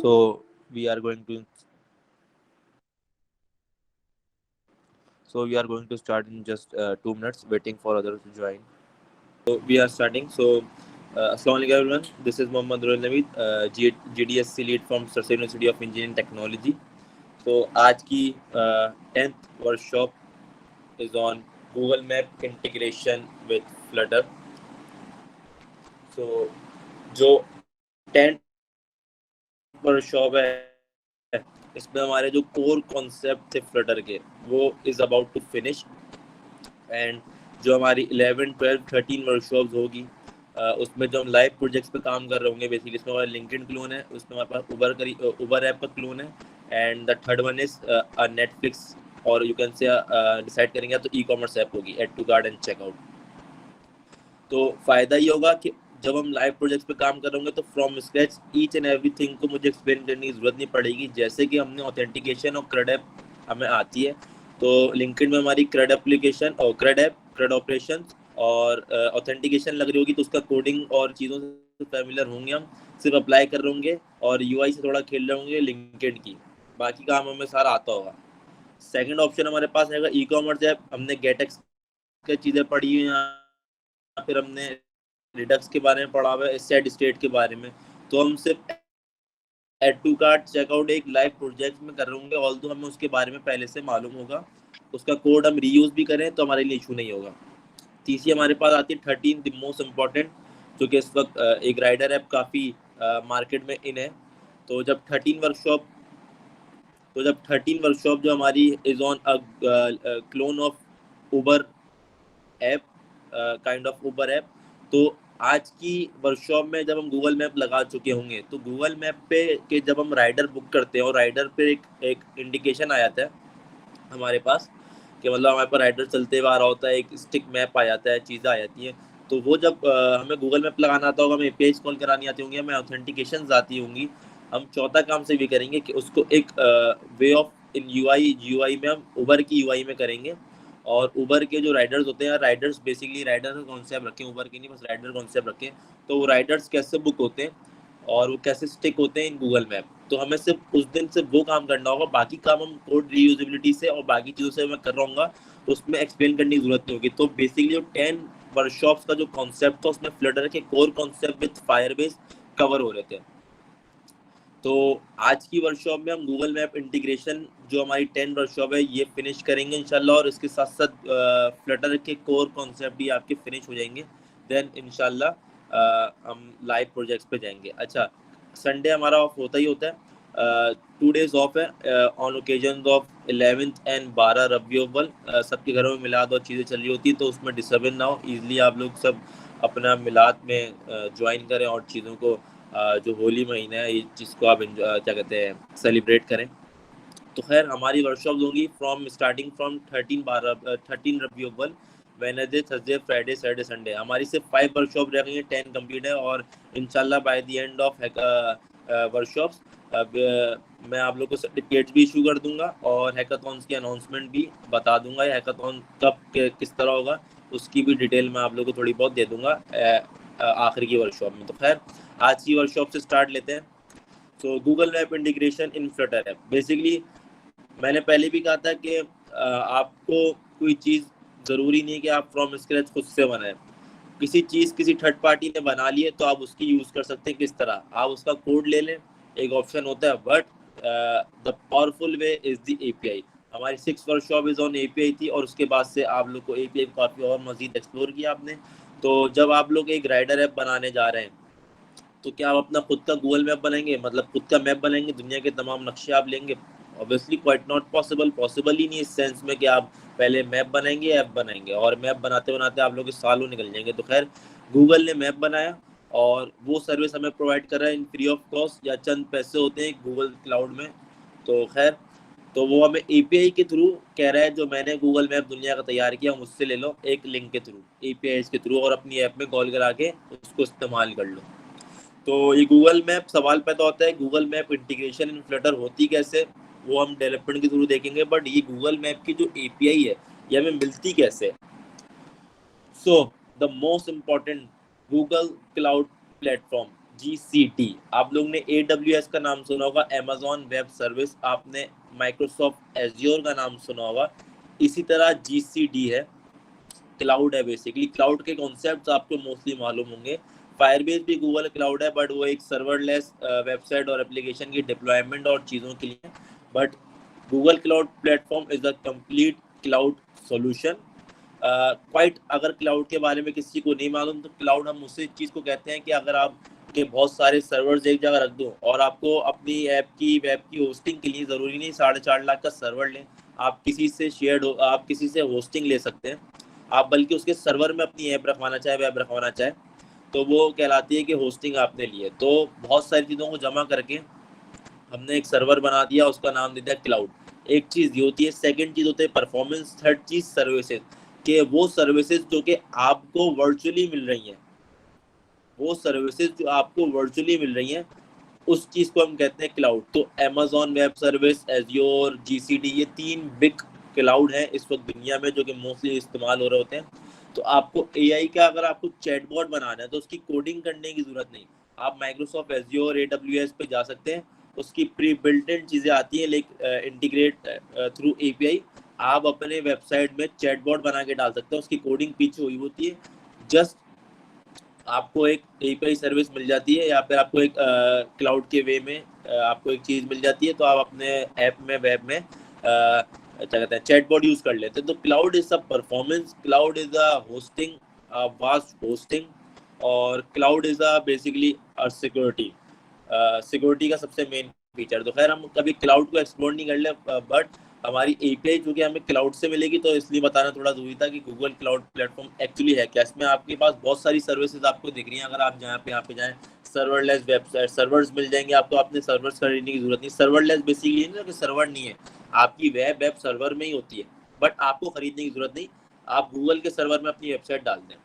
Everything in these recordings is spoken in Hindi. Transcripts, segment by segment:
So we are going to start in just 2 minutes, waiting for others to join. So we are starting. So Assalamu alaikum everyone. This is Mohammad Rohil Naveed, GDSC lead from Sir University of Engineering Technology. So आज की 10th workshop is on Google Map integration with Flutter. So जो 10th वर्कशॉप है इसमें हमारे जो कोर कॉन्सेप्ट थे फ्लटर के वो is about to finish and जो हमारी 11, 12, 13 वर्कशॉप्स होगी उसमें जो हम लाइव प्रोजेक्ट्स पे काम कर रहे होंगे बेसिकली इसमें हमारा लिंक्डइन क्लोन है, उसमें हमारे पास उबर ऐप का क्लोन है and the third one is Netflix और यू कैन से डिसाइड करेंगे तो ई कॉमर्स ऐप होगी add to cart and checkout. तो फ़ायदा ये होगा कि जब हम लाइव प्रोजेक्ट्स पे काम कर रहे होंगे तो from scratch each and everything को मुझे एक्सप्लेन करने की ज़रूरत नहीं पड़ेगी। जैसे कि हमने ऑथेंटिकेशन और क्रेड ऐप हमें आती है तो लिंक्डइन में हमारी क्रेड एप्लीकेशन और क्रेड ऐप, क्रेड ऑपरेशन और ऑथेंटिकेशन लग रही होगी तो उसका कोडिंग और चीज़ों से फैमिलियर होंगे, हम सिर्फ अप्लाई कर रहे होंगे और यूआई से थोड़ा खेल रहे होंगे लिंक्डइन की, बाकी काम हमें सारा आता होगा। सेकेंड ऑप्शन हमारे पास है ई कॉमर्स ऐप। हमने गेटेक्स की चीज़ें पढ़ी हुई हैं, फिर हमने रिडक्स के बारे में पढ़ा हुआ है, सेट स्टेट के बारे में। तो हम सिर्फ एड टू कार्ट चेकआउट एक लाइव प्रोजेक्ट में कर रहे होंगे, ऑल तो हमें उसके बारे में पहले से मालूम होगा, उसका कोड हम रीयूज भी करें तो हमारे लिए इशू नहीं होगा। तीसरी हमारे पास आती है 13 द मोस्ट इम्पॉर्टेंट, जो कि इस वक्त एक राइडर ऐप काफ़ी मार्केट में इन है। तो जब 13 वर्कशॉप जो हमारी is on clone of Uber app, kind of Uber app, तो आज की वर्कशॉप में जब हम गूगल मैप लगा चुके होंगे तो गूगल मैप पे के जब हम राइडर बुक करते हैं और राइडर पे एक इंडिकेशन आ जाता है हमारे पास कि मतलब हमारे पास राइडर चलते हुए आ रहा होता है, एक स्टिक मैप आ जाता है, चीज़ें आ जाती हैं। तो वो जब हमें गूगल मैप लगाना आता होगा, हमें एपीआई कॉल करानी आती होंगी, हमें ऑथेंटिकेशन आती होंगी, हम चौथा काम से भी करेंगे कि उसको एक वे ऑफ इन यूआई में हम उबर की यूआई में करेंगे। और उबर के जो राइडर्स होते हैं, राइडर्स बेसिकली राइडर का कॉन्सेप्ट रखें, उबर के नहीं बस राइडर कॉन्सेप्ट रखें, तो वो राइडर्स कैसे बुक होते हैं और वो कैसे स्टिक होते हैं इन गूगल मैप। तो हमें सिर्फ उस दिन सिर्फ वो काम करना होगा, बाकी काम हम कोड रीयूजेबिलिटी से और बाकी चीज़ों से मैं कर रहा हूँ तो उसमें एक्सप्लेन करने की जरूरत नहीं होगी। तो बेसिकली जो 10 वर्कशॉप्स का जो कॉन्सेप्ट था उसमें फ्लटर के core concept with Firebase cover हो रहे थे। तो आज की वर्कशॉप में हम गूगल मैप इंटीग्रेशन जो हमारी 10 वर्कशॉप है ये फिनिश करेंगे इंशाल्लाह, और इसके साथ साथ फ्लटर के कोर कॉन्सेप्ट भी आपके फिनिश हो जाएंगे। देन इंशाल्लाह हम लाइव प्रोजेक्ट्स पे जाएंगे। अच्छा, संडे हमारा ऑफ होता ही होता है, 2 डेज ऑफ है on occasion of 11th and 12 रबी अव्वल। सबके घरों में मिलाद और चीज़ें चल रही होती है तो उसमें डिस्टर्बेंस ना हो, ईजिली आप लोग सब अपना मिलाद में ज्वाइन करें और चीज़ों को जो होली महीना है जिसको आप क्या कहते हैं सेलिब्रेट करें। तो खैर हमारी वर्कशॉप होंगी स्टार्टिंग फ्रॉम 13 रबी अव्वल, Wednesday, Thursday, Friday, Saturday, Sunday. हमारी सिर्फ 5 वर्कशॉप रह गई हैं, 10 कंप्लीट है और इंशाल्लाह bye the end of workshops मैं आप लोग को सर्टिफिकेट्स भी इशू कर दूंगा और हैकाथॉन्स की अनाउंसमेंट भी बता दूंगा। हैकाथॉन कब किस तरह होगा उसकी भी डिटेल मैं आप लोग को थोड़ी बहुत दे दूंगा आखिर की वर्कशॉप में। तो खैर आज की वर्कशॉप से स्टार्ट लेते हैं। तो Google map integration in Flutter app. Basically मैंने पहले भी कहा था कि आपको कोई चीज़ ज़रूरी नहीं है कि आप फ्रॉम स्क्रैच खुद से बनाएं। किसी चीज़ किसी थर्ड पार्टी ने बना ली है तो आप उसकी यूज़ कर सकते हैं। किस तरह आप उसका कोड ले लें, एक ऑप्शन होता है, but the powerful way is the API. हमारी 6 वर्कशॉप इज ऑन एपीआई थी और उसके बाद से आप लोग को एपीआई काफ़ी और मज़ीद एक्सप्लोर किया आपने। तो जब आप लोग एक राइडर ऐप बनाने जा रहे हैं तो क्या आप अपना खुद का गूगल मैप बनाएंगे, मतलब खुद का मैप बनाएंगे, दुनिया के तमाम नक्शे आप लेंगे? Obviously quite not possible, possible ही नहीं इस सेंस में कि आप पहले मैप बनाएंगे ऐप बनाएंगे, और मैप बनाते बनाते आप लोग सालों निकल जाएंगे। तो खैर गूगल ने मैप बनाया और वो सर्विस हमें प्रोवाइड कर रहा है इन फ्री ऑफ कॉस्ट, या चंद पैसे होते हैं गूगल क्लाउड में। तो खैर तो वो हमें एपीआई के थ्रू कह रहा है, जो मैंने गूगल मैप दुनिया का तैयार किया मुझसे ले लो एक लिंक के थ्रू, एपीआई के थ्रू, और अपनी ऐप में कॉल करा के उसको इस्तेमाल कर लो। तो ये गूगल मैप सवाल पैदा होता है, Google map integration in Flutter होती कैसे, वो हम डेवलपमेंट के थ्रू देखेंगे। बट ये गूगल मैप की जो एपीआई है ये हमें मिलती कैसे? So the most important, Google cloud platform. GCT, आप लोग ने AWS का नाम सुना होगा, Amazon वेब सर्विस, आपने माइक्रोसॉफ्ट एज्योर का नाम सुना होगा। इसी तरह GCD है, क्लाउड है। बेसिकली क्लाउड के कॉन्सेप्ट्स आपको मोस्टली मालूम होंगे। फायरबेस भी गूगल क्लाउड है, बट वो एक सर्वरलेस वेबसाइट और एप्लीकेशन की डिप्लॉयमेंट और चीज़ों के लिए। But Google cloud platform is a complete cloud solution. Quite अगर क्लाउड के बारे में किसी को नहीं मालूम, तो क्लाउड हम उसी चीज़ को कहते हैं कि अगर आप के बहुत सारे सर्वर्स एक जगह रख दो और आपको अपनी ऐप की वेब की होस्टिंग के लिए ज़रूरी नहीं 4.5 लाख का सर्वर लें, आप किसी से आप किसी से होस्टिंग ले सकते हैं। आप बल्कि उसके सर्वर में अपनी ऐप रखवाना चाहे, वेब रखवाना चाहे, तो वो कहलाती है कि होस्टिंग आपने ली है। तो बहुत सारी चीज़ों को जमा करके हमने एक सर्वर बना दिया, उसका नाम दे दिया क्लाउड। एक चीज़ ये होती है। सेकंड चीज़ होती है परफॉर्मेंस। थर्ड चीज़ सर्विसेज, कि वो सर्विसेज जो कि आपको वर्चुअली मिल रही हैं, वो सर्विसेज जो आपको वर्चुअली मिल रही हैं, उस चीज़ को हम कहते हैं क्लाउड। तो Amazon web service, azure, GCD, ये 3 बिग क्लाउड हैं इस वक्त दुनिया में जो कि मोस्टली इस्तेमाल हो रहे होते हैं। तो आपको AI का अगर आपको चैटबॉट बनाना है तो उसकी कोडिंग करने की ज़रूरत नहीं। आप माइक्रोसॉफ्ट एज्योर, AWS पे जा सकते हैं, उसकी प्री बिल्ट इन चीज़ें आती हैं, इंटीग्रेट थ्रू API आप अपने वेबसाइट में चैटबॉट बना के डाल सकते हैं। उसकी कोडिंग पीछे हुई होती है। जस्ट आपको एक API सर्विस मिल जाती है, या फिर आपको एक क्लाउड के वे में आपको एक चीज़ मिल जाती है, तो आप अपने ऐप में, वेब में क्या कहते हैं, चैटबॉट यूज़ कर लेते हैं। तो cloud is a performance, cloud is a hosting, vast hosting, और cloud is a basically security. Security का सबसे मेन फीचर। तो खैर हम कभी क्लाउड को एक्सप्लोर नहीं कर ले, बट हमारी API जो कि हमें क्लाउड से मिलेगी, तो इसलिए बताना थोड़ा जरूरी था कि गूगल क्लाउड प्लेटफॉर्म एक्चुअली है क्या। इसमें आपके पास बहुत सारी सर्विसेज आपको दिख रही हैं। अगर आप जहाँ पे यहाँ पे जाएं, सर्वरलेस वेबसाइट, सर्वर्स मिल जाएंगे आपको, आपने सर्वर्स खरीदने की जरूरत नहीं। सर्वरलेस बेसिकली नहीं कि सर्वर नहीं है, आपकी वेब सर्वर में ही होती है, बट आपको खरीदने की जरूरत नहीं। आप गूगल के सर्वर में अपनी वेबसाइट डाल दें।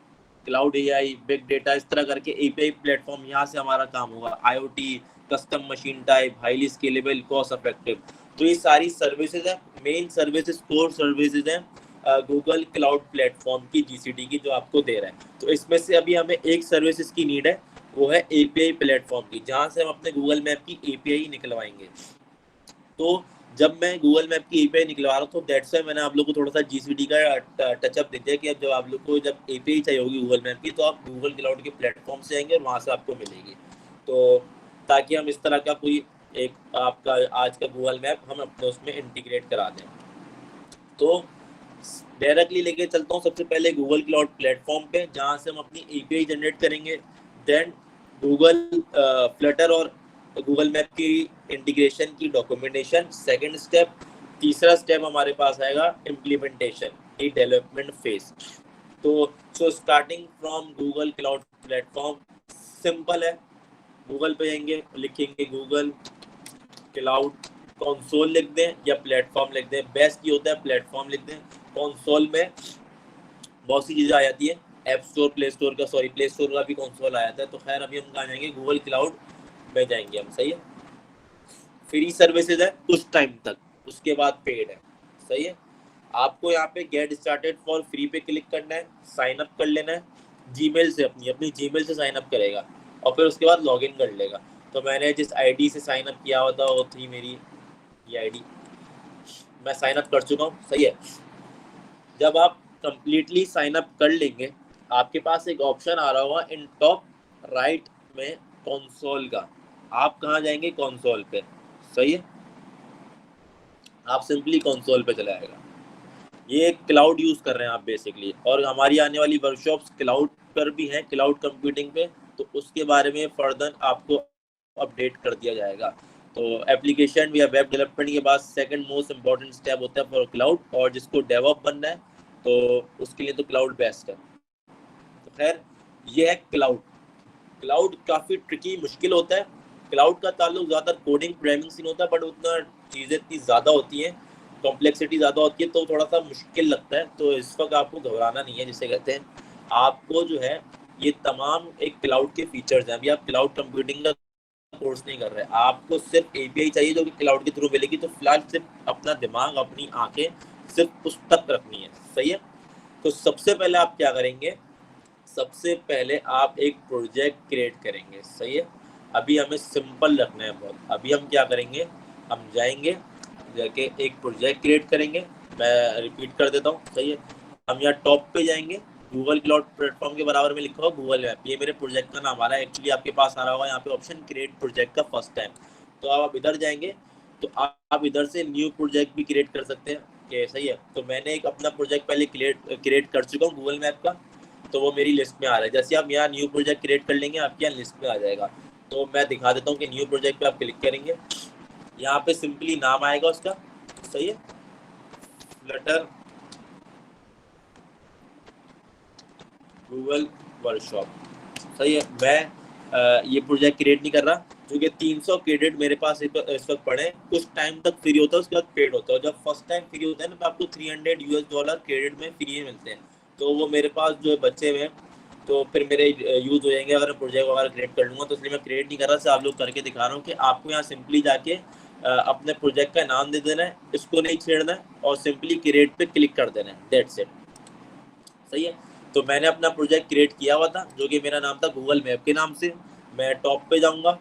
क्लाउड, AI, बिग डेटा, इस तरह करके API प्लेटफॉर्म, यहाँ से हमारा काम होगा। IoT, custom machine type, highly scalable, cost effective. तो ये सारी सर्विसेज है, मेन सर्विसेज, कोर सर्विसेज हैं गूगल क्लाउड प्लेटफॉर्म की, GCD की, जो आपको दे रहा है। तो इसमें से अभी हमें एक सर्विसेज की नीड है, वो है API प्लेटफॉर्म की, जहाँ से हम अपने गूगल मैप की API निकलवाएंगे। तो जब मैं गूगल मैप की API निकलवा रहा हूँ, तो दैट्स वाई मैंने आप लोग को थोड़ा सा GCD का टचअप दे दिया कि अब जब आप लोग को जब API चाहिए होगी गूगल मैप की, तो आप गूगल क्लाउड के प्लेटफॉर्म से आएंगे और वहाँ से आपको मिलेगी। तो ताकि हम इस तरह का कोई एक आपका आज का गूगल मैप हम अपने उसमें इंटीग्रेट करा दें। तो डायरेक्टली लेके चलता हूँ सबसे पहले गूगल क्लाउड प्लेटफॉर्म पे, जहाँ से हम अपनी API जनरेट करेंगे। देन गूगल फ्लटर और गूगल मैप की इंटीग्रेशन की डॉक्यूमेंटेशन, सेकंड स्टेप। तीसरा स्टेप हमारे पास आएगा इम्प्लीमेंटेशन की डेवलपमेंट फेज। तो starting from Google cloud platform, simple है। गूगल पे जाएंगे, लिखेंगे गूगल क्लाउड कंसोल लिख दें या प्लेटफॉर्म लिख दें, बेस्ट ये होता है प्लेटफॉर्म लिख दें। कंसोल में बहुत सी चीज़ें आ जाती है, ऐप स्टोर, प्ले स्टोर का, सॉरी प्ले स्टोर का भी कंसोल आ जाता है। तो खैर अभी हम कहाँ जाएंगे, गूगल क्लाउड में जाएंगे हम, सही है। फ्री सर्विसेज है कुछ टाइम तक, उसके बाद पेड है, सही है। आपको यहाँ पे गेट स्टार्टेड फॉर फ्री पे क्लिक करना है, साइन अप कर लेना है जीमेल से, अपनी अपनी जीमेल से साइन अप करेगा और फिर उसके बाद लॉगिन कर लेगा। तो मैंने जिस आईडी से साइन अप किया हुआ था वो थी मेरी ये आईडी, मैं साइन अप कर चुका हूँ, सही है। जब आप कंप्लीटली साइन अप कर लेंगे, आपके पास एक ऑप्शन आ रहा होगा इन टॉप राइट में कंसोल का। आप कहाँ जाएंगे, कंसोल पे, सही है। आप सिंपली कंसोल पे चले आएगा। ये क्लाउड यूज कर रहे हैं आप बेसिकली, और हमारी आने वाली वर्कशॉप्स क्लाउड पर भी हैं, क्लाउड कंप्यूटिंग पे। तो उसके बारे में फर्दर आपको अपडेट कर दिया जाएगा। तो एप्लीकेशन या वेब डेवलपमेंट के बाद सेकंड मोस्ट इम्पोर्टेंट स्टेप होता है फॉर क्लाउड, और जिसको डेवलप बनना है तो उसके लिए तो क्लाउड बेस्ट है। तो खैर ये है क्लाउड। क्लाउड काफ़ी ट्रिकी, मुश्किल होता है। क्लाउड का ताल्लुक ज़्यादा कोडिंग प्रोग्रामिंग से नहीं होता, बट उतना चीज़ें इतनी ज़्यादा होती हैं, कॉम्प्लेक्सिटी ज़्यादा होती है, तो थोड़ा सा मुश्किल लगता है। तो इस वक्त आपको घबराना नहीं है, जिसे कहते हैं आपको जो है ये तमाम एक क्लाउड के फीचर्स हैं। अभी आप क्लाउड कंप्यूटिंग का कोर्स नहीं कर रहे, आपको सिर्फ API चाहिए जो कि क्लाउड के थ्रू मिलेगी। तो फिलहाल सिर्फ अपना दिमाग, अपनी आंखें सिर्फ उस तक रखनी है, सही है। तो सबसे पहले आप क्या करेंगे, सबसे पहले आप एक प्रोजेक्ट क्रिएट करेंगे, सही है। अभी हमें सिंपल रखना है बहुत। अभी हम क्या करेंगे, हम जाएंगे जाके एक प्रोजेक्ट क्रिएट करेंगे। मैं रिपीट कर देता हूँ, सही है। हम यहाँ टॉप पे जाएंगे, गूगल क्लाउड प्लेटफॉर्म के बराबर में लिखा हुआ गूगल मैप, ये मेरे प्रोजेक्ट का नाम आ रहा है। एक्चुअली आपके पास आ रहा होगा यहाँ पे ऑप्शन क्रिएट प्रोजेक्ट का फर्स्ट टाइम। तो आप इधर जाएंगे तो आप इधर से न्यू प्रोजेक्ट भी क्रिएट कर सकते हैं, कि सही है। तो मैंने एक अपना प्रोजेक्ट पहले क्रिएट कर चुका हूँ गूगल मैप का, तो वो मेरी लिस्ट में आ रहा है। जैसे आप यहाँ न्यू प्रोजेक्ट क्रिएट कर लेंगे, आपके यहाँ लिस्ट में आ जाएगा। तो मैं दिखा देता हूँ कि न्यू प्रोजेक्ट पे आप क्लिक करेंगे, यहाँ पे सिंपली नाम आएगा उसका, सही है, फ्लटर गूगल वर्कशॉप, सही है। मैं ये प्रोजेक्ट क्रिएट नहीं कर रहा क्योंकि 300 क्रेडिट मेरे पास इस वक्त पड़े। कुछ टाइम तक फ्री होता है, उसके बाद पेड होता है। जब फर्स्ट टाइम फ्री होता है ना, तो आपको $300 क्रेडिट में फ्री मिलते हैं। तो वो मेरे पास जो बच्चे हुए, तो फिर मेरे यूज हो जाएंगे अगर प्रोजेक्ट वगैरह क्रिएट कर लूँगा। तो इसलिए मैं क्रिएट नहीं कर रहा, सिर्फ आप लोग करके दिखा रहा हूँ कि आपको यहाँ सिंपली जाके अपने प्रोजेक्ट का नाम दे देना है, इसको नहीं छेड़ना है, और सिंपली क्रिएट पे क्लिक कर देना है, दैट्स इट, सही है। तो मैंने अपना प्रोजेक्ट क्रिएट किया हुआ था, जो कि मेरा नाम था गूगल मैप के नाम से। मैं टॉप पे जाऊंगा,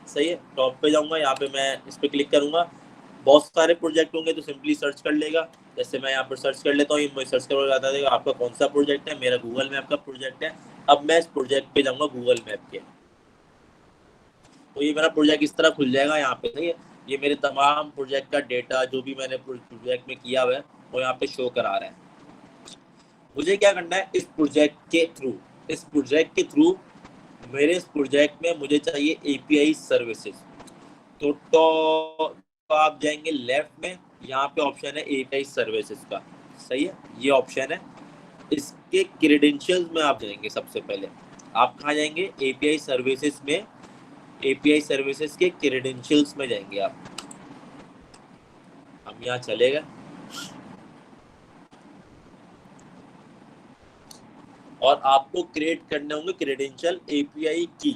सही है, टॉप पे जाऊंगा, यहाँ पे मैं इस पर क्लिक करूंगा। बहुत सारे प्रोजेक्ट होंगे तो सिंपली सर्च कर लेगा। जैसे मैं यहाँ पर सर्च कर लेता हूँ, मैं सर्च कर बता देगा आपका कौन सा प्रोजेक्ट है। मेरा गूगल मैप का प्रोजेक्ट है। अब मैं इस प्रोजेक्ट पे जाऊंगा गूगल मैप के, तो ये मेरा प्रोजेक्ट इस तरह खुल जाएगा यहाँ पे, सही है। ये मेरे तमाम प्रोजेक्ट का डेटा जो भी मैंने प्रोजेक्ट में किया हुआ है वो यहाँ पे शो करा रहा है। मुझे क्या करना है, इस प्रोजेक्ट के थ्रू मेरे इस प्रोजेक्ट में मुझे चाहिए एपीआई सर्विसेज। तो आप जाएंगे लेफ्ट में, यहाँ पे ऑप्शन है एपीआई सर्विसेज का, सही है, ये ऑप्शन है। इसके क्रेडेंशियल्स में आप जाएंगे। सबसे पहले आप कहाँ जाएंगे, एपीआई सर्विसेज में, एपीआई सर्विसेज के क्रेडेंशियल्स में जाएंगे आप। हम यहाँ चले गए और आपको क्रिएट करने होंगे क्रेडेंशियल एपीआई की,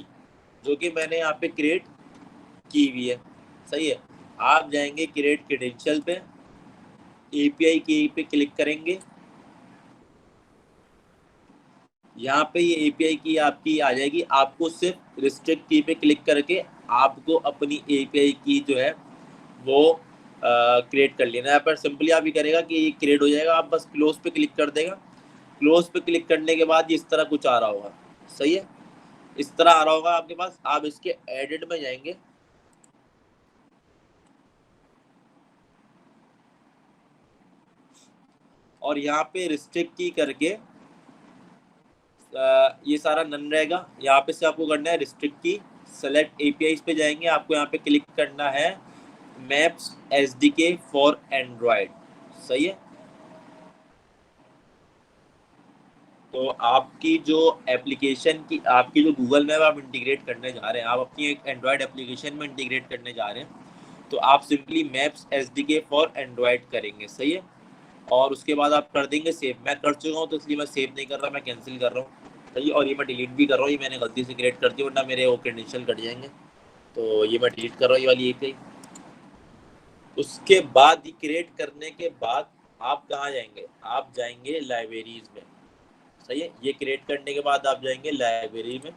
जो कि मैंने यहाँ पे क्रिएट की हुई है, सही है। आप जाएंगे क्रिएट क्रेडेंशियल पे, एपीआई की पे क्लिक करेंगे। यहाँ पे ये एपीआई की आपकी आ जाएगी। आपको सिर्फ रिस्ट्रिक्ट की पे क्लिक करके आपको अपनी एपीआई की जो है वो क्रिएट कर लेना है। पर सिंपली आप ये करेगा कि ये क्रिएट हो जाएगा, आप बस क्लोज पे क्लिक कर देगा। क्लोज पे क्लिक करने के बाद इस तरह कुछ आ रहा होगा, सही है, इस तरह आ रहा होगा आपके पास। आप इसके एडिट में जाएंगे, और यहाँ पे रिस्ट्रिक्ट की करके ये सारा नन रहेगा। यहाँ पे से आपको करना है रिस्ट्रिक्ट की, सेलेक्ट एपीआई पे जाएंगे, आपको यहाँ पे क्लिक करना है मैप्स एसडीके फॉर एंड्रॉयड, सही है। तो आपकी जो एप्लीकेशन की, आपकी जो गूगल मैप आप इंटीग्रेट करने जा रहे हैं, आप अपनी एक एंड्रॉयड एप्लीकेशन में इंटीग्रेट करने जा रहे हैं, तो आप simply maps SDK for Android करेंगे, सही है। और उसके बाद आप कर देंगे सेव। मैं कर चुका हूँ तो इसलिए मैं सेव नहीं कर रहा, मैं कैंसिल कर रहा हूँ, सही है। और ये मैं डिलीट भी कर रहा हूँ, ये मैंने गलती से क्रिएट कर दी, वरना मेरे वो क्रेडेंशियल कट जाएंगे। तो ये मैं डिलीट कर रहा हूँ, ये वाली एपीआई। उसके बाद क्रिएट करने के बाद आप कहाँ जाएंगे, आप जाएंगे लाइब्रेरीज में, सही है। ये क्रिएट करने के बाद आप जाएंगे लाइब्रेरी में।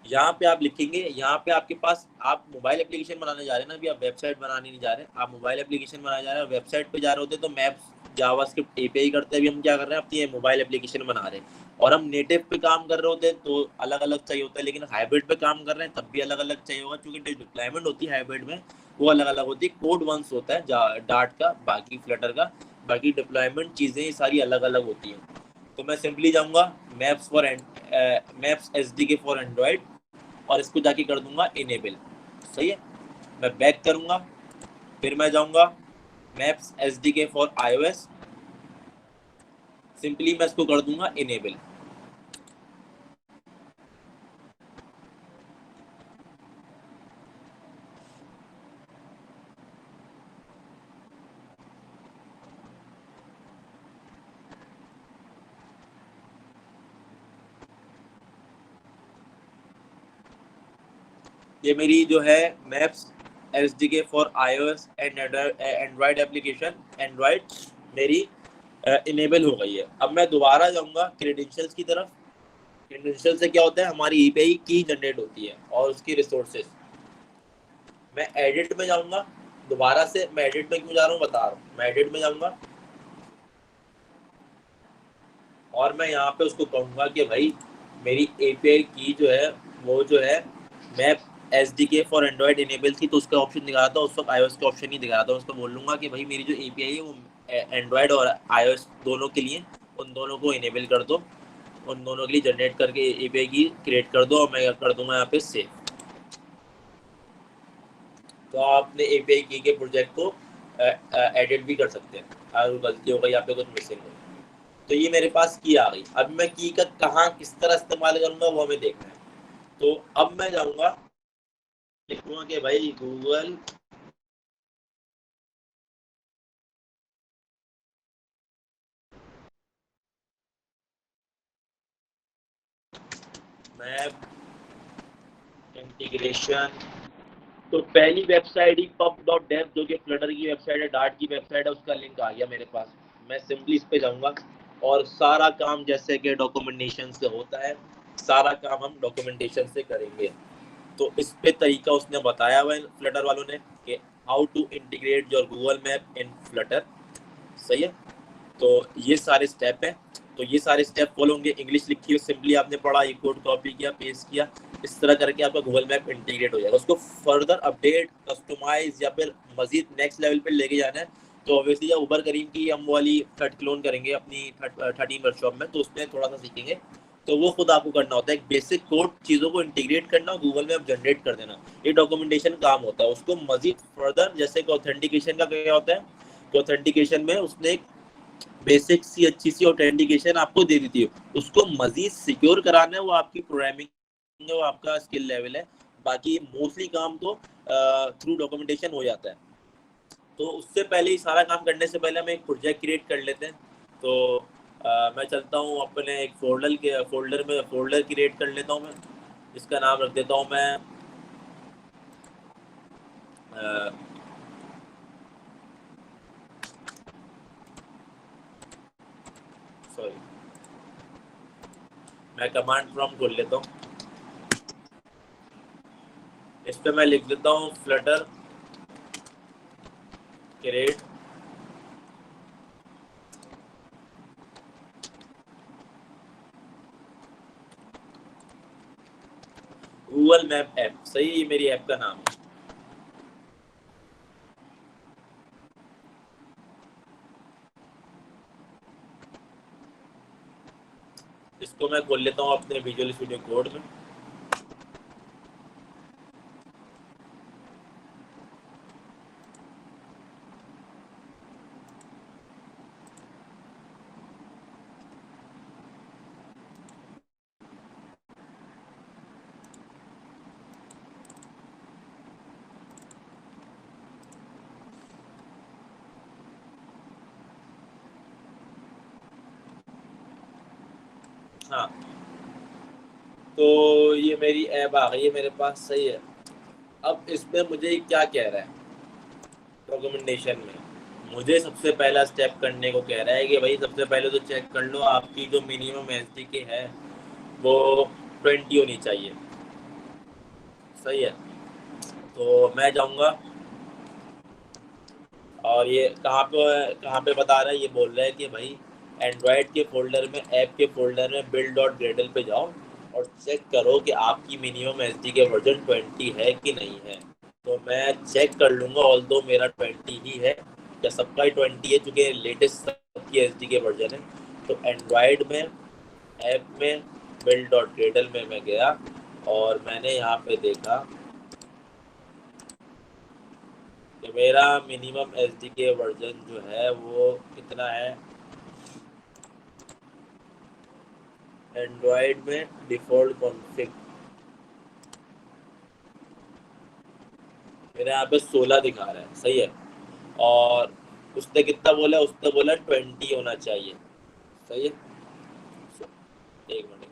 यहाँ पे आप लिखेंगे, यहाँ पे आपके पास, आप मोबाइल एप्लीकेशन बनाने जा रहे हैं ना, अभी आप वेबसाइट बनाने नहीं जा रहे, आप मोबाइल एप्लीकेशन बनाने जा रहे हैं। वेबसाइट पे जा रहे होते तो मैप्स जावास्क्रिप्ट एपीआई करते हैं। अभी हम क्या कर रहे हैं, अपनी ये मोबाइल एप्लीकेशन बना रहे हैं। और हम नेटिव पे काम कर रहे होते हैं तो अलग अलग चाहिए होता है, लेकिन हाइब्रिड पे काम कर रहे हैं तब भी अलग अलग चाहिए होगा, क्योंकि डिप्लॉयमेंट होती है हाइब्रिड में वो अलग अलग होती है। कोड वंस होता है डार्ट का, बाकी फ्लटर का, बाकी डिप्लॉयमेंट चीज़ें सारी अलग अलग होती हैं। तो मैं सिंपली जाऊँगा मैप्स एसडीके फॉर एंड्रॉयड, और इसको जाके कर दूंगा इनेबल, सही है। मैं बैक करूंगा, फिर मैं जाऊंगा maps SDK for iOS, simply मैं इसको कर दूंगा इनेबल। ये मेरी जो है maps SDK for iOS and Android application, Android मेरी इनेबल हो गई है। अब मैं दोबारा जाऊंगा क्रेडेंशियल्स की तरफ, क्रेडेंशियल से क्या होता है, हमारी एपीआई की जनरेट होती है और उसकी रिसोर्सेज। मैं एडिट में जाऊंगा, दोबारा से मैं एडिट में क्यों जा रहा हूँ बता रहा हूँ। मैं एडिट में जाऊंगा और मैं यहाँ पे उसको कहूंगा कि भाई मेरी एपीआई की जो है वो जो है, मैं एस डी के फॉर एंड्रॉइड इनेबल थी तो उसका ऑप्शन दिखा रहा था, उस वक्त iOS का ऑप्शन नहीं दिखा रहा था। उसको बोल लूंगा कि भाई मेरी जो एपीआई है वो एंड्रॉइड और iOS दोनों के लिए, उन दोनों को इनेबल कर दो, उन दोनों के लिए जनरेट करके एपीआई की क्रिएट कर दो, और मैं कर दूंगा यहाँ पे सेव। तो आप अपने एपीआई की के प्रोजेक्ट को एडिट भी कर सकते हैं अगर गलती हो गई, यहाँ पे कुछ मिसिंग हो। तो ये मेरे पास की आ गई। अब मैं की का कहाँ किस तरह इस्तेमाल करूंगा वो हमें देखना है। तो अब मैं जाऊंगा, लिखूंगा कि भाई गूगल मैप इंटीग्रेशन। तो पहली वेबसाइट ही pub.dev जो कि फ्लटर की वेबसाइट है, डार्ट की वेबसाइट है, उसका लिंक आ गया मेरे पास। मैं सिंपली इस पे जाऊंगा और सारा काम जैसे कि डॉक्यूमेंटेशन से होता है, सारा काम हम डॉक्यूमेंटेशन से करेंगे। तो इस पे तरीका उसने बताया हुआ है फ्लटर वालों ने कि how to integrate your Google map in Flutter. सही है। तो ये सारे स्टेप हैं। तो ये सारे स्टेप फॉलो होंगे। इंग्लिश लिखी हो, सिंपली आपने पढ़ा, ये कोड कॉपी किया, पेस्ट किया, इस तरह करके आपका गूगल मैप इंटीग्रेट हो जाएगा। उसको फर्दर अपडेट, कस्टमाइज या फिर मजीद नेक्स्ट लेवल पे लेके जाना है तो ऑब्वियसली जब उबर करीम की हम वाली थर्ड क्लोन करेंगे अपनी 13 वर्कशॉप में, तो उसमें थोड़ा सा सीखेंगे। तो वो खुद आपको करना होता है, एक बेसिक कोड चीज़ों को इंटीग्रेट करना, गूगल मैप जनरेट कर देना, ये डॉक्यूमेंटेशन काम होता है। उसको मजीद फर्दर, जैसे कि ऑथेंटिकेशन का क्या होता है, तो ऑथेंटिकेशन में उसने एक बेसिक सी अच्छी सी ऑथेंटिकेशन आपको दे देती है, उसको मजीद सिक्योर कराना है, वो आपकी प्रोग्रामिंग, वो आपका स्किल लेवल है। बाकी मोस्टली काम तो थ्रू डॉक्यूमेंटेशन हो जाता है। तो उससे पहले ही, सारा काम करने से पहले हम एक प्रोजेक्ट क्रिएट कर लेते हैं। तो मैं चलता हूँ अपने एक फोल्डर क्रिएट कर लेता हूँ मैं। इसका नाम रख देता हूँ मैं सॉरी, मैं कमांड प्रॉम्प्ट खोल लेता हूँ। इस पे मैं लिख देता हूँ Flutter create Google map app. सही, ये मेरी ऐप का नाम है। इसको मैं खोल लेता हूँ अपने विजुअल स्टूडियो कोड में। हाँ, तो ये मेरी ऐप आ गई है मेरे पास। सही है। अब इसमें मुझे क्या कह रहा है डॉक्यूमेंटेशन में, मुझे सबसे पहला स्टेप करने को कह रहा है कि भाई सबसे पहले तो चेक कर लो आपकी जो मिनिमम एसडीके है वो 20 होनी चाहिए। सही है। तो मैं जाऊंगा और ये कहाँ पे बता रहा है, ये बोल रहा है कि भाई एंड्रॉयड के फोल्डर में, ऐप के फोल्डर में build.gradle पे जाओ और चेक करो कि आपकी मिनिमम एसडी के वर्जन 20 है कि नहीं है। तो मैं चेक कर लूंगा, ऑल दो मेरा 20 ही है, या सबका ही 20 है चूंकि लेटेस्ट सबकी एसडी के वर्जन है। तो एंड्रॉयड में, ऐप में, build.gradle में मैं गया और मैंने यहाँ पे देखा कि मेरा मिनिमम एसडी के वर्जन जो है वो कितना है। एंड्रॉयड में डिफ़ॉल्ट कॉन्फ़िग मेरे यहाँ पे 16 दिखा रहा है। सही है। और उसने कितना बोला, उसने बोला 20 होना चाहिए। सही है। एक मिनट।